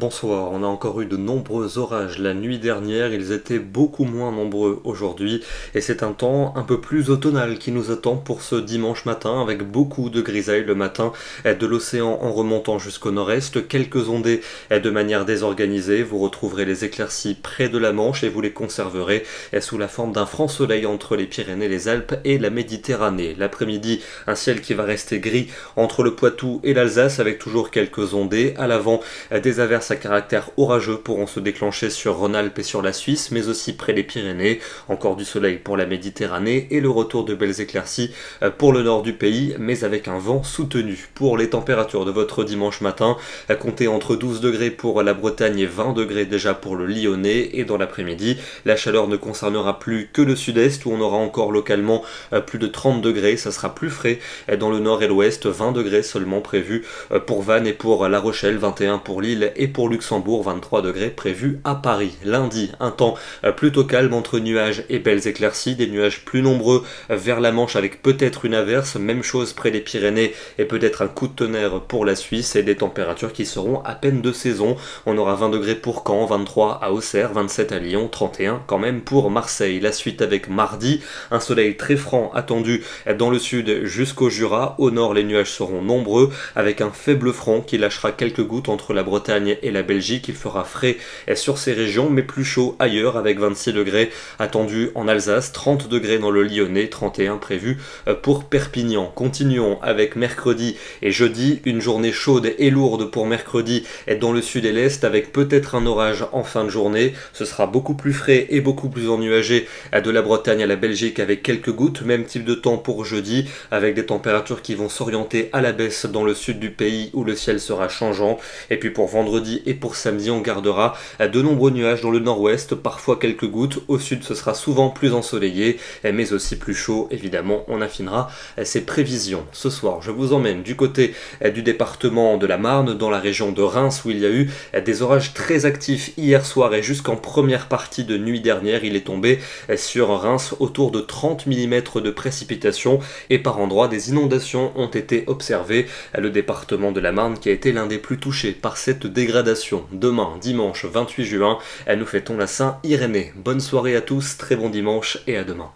Bonsoir, on a encore eu de nombreux orages la nuit dernière, ils étaient beaucoup moins nombreux aujourd'hui et c'est un temps un peu plus automnal qui nous attend pour ce dimanche matin avec beaucoup de grisailles le matin, de l'océan en remontant jusqu'au nord-est, quelques ondées de manière désorganisée, vous retrouverez les éclaircies près de la Manche et vous les conserverez sous la forme d'un franc soleil entre les Pyrénées, les Alpes et la Méditerranée. L'après-midi, un ciel qui va rester gris entre le Poitou et l'Alsace avec toujours quelques ondées, à l'avant des averses à caractère orageux pourront se déclencher sur Rhône-Alpes et sur la Suisse, mais aussi près des Pyrénées. Encore du soleil pour la Méditerranée et le retour de belles éclaircies pour le nord du pays, mais avec un vent soutenu. Pour les températures de votre dimanche matin, à compter entre 12 degrés pour la Bretagne et 20 degrés déjà pour le Lyonnais, et dans l'après-midi, la chaleur ne concernera plus que le sud-est où on aura encore localement plus de 30 degrés, ça sera plus frais dans le nord et l'ouest, 20 degrés seulement prévus pour Vannes et pour La Rochelle, 21 pour Lille et pour Luxembourg, 23 degrés prévus à Paris. Lundi, un temps plutôt calme entre nuages et belles éclaircies, des nuages plus nombreux vers la Manche avec peut-être une averse, même chose près des Pyrénées et peut-être un coup de tonnerre pour la Suisse et des températures qui seront à peine de saison. On aura 20 degrés pour Caen, 23 à Auxerre, 27 à Lyon, 31 quand même pour Marseille. La suite avec mardi, un soleil très franc attendu dans le sud jusqu'au Jura. Au nord, les nuages seront nombreux avec un faible front qui lâchera quelques gouttes entre la Bretagne et la Belgique. Il fera frais sur ces régions mais plus chaud ailleurs avec 26 degrés attendus en Alsace, 30 degrés dans le Lyonnais, 31 prévus pour Perpignan. Continuons avec mercredi et jeudi, une journée chaude et lourde pour mercredi dans le sud et l'est avec peut-être un orage en fin de journée. Ce sera beaucoup plus frais et beaucoup plus ennuagé de la Bretagne à la Belgique avec quelques gouttes, même type de temps pour jeudi avec des températures qui vont s'orienter à la baisse dans le sud du pays où le ciel sera changeant. Et puis pour vendredi et pour samedi, on gardera de nombreux nuages dans le nord-ouest, parfois quelques gouttes. Au sud, ce sera souvent plus ensoleillé, mais aussi plus chaud. Évidemment, on affinera ces prévisions. Ce soir, je vous emmène du côté du département de la Marne, dans la région de Reims, où il y a eu des orages très actifs hier soir et jusqu'en première partie de nuit dernière. Il est tombé sur Reims autour de 30 mm de précipitations et par endroits, des inondations ont été observées. Le département de la Marne qui a été l'un des plus touchés par cette dégradation. Demain, dimanche 28 juin, nous fêtons la Saint-Irénée. Bonne soirée à tous, très bon dimanche et à demain.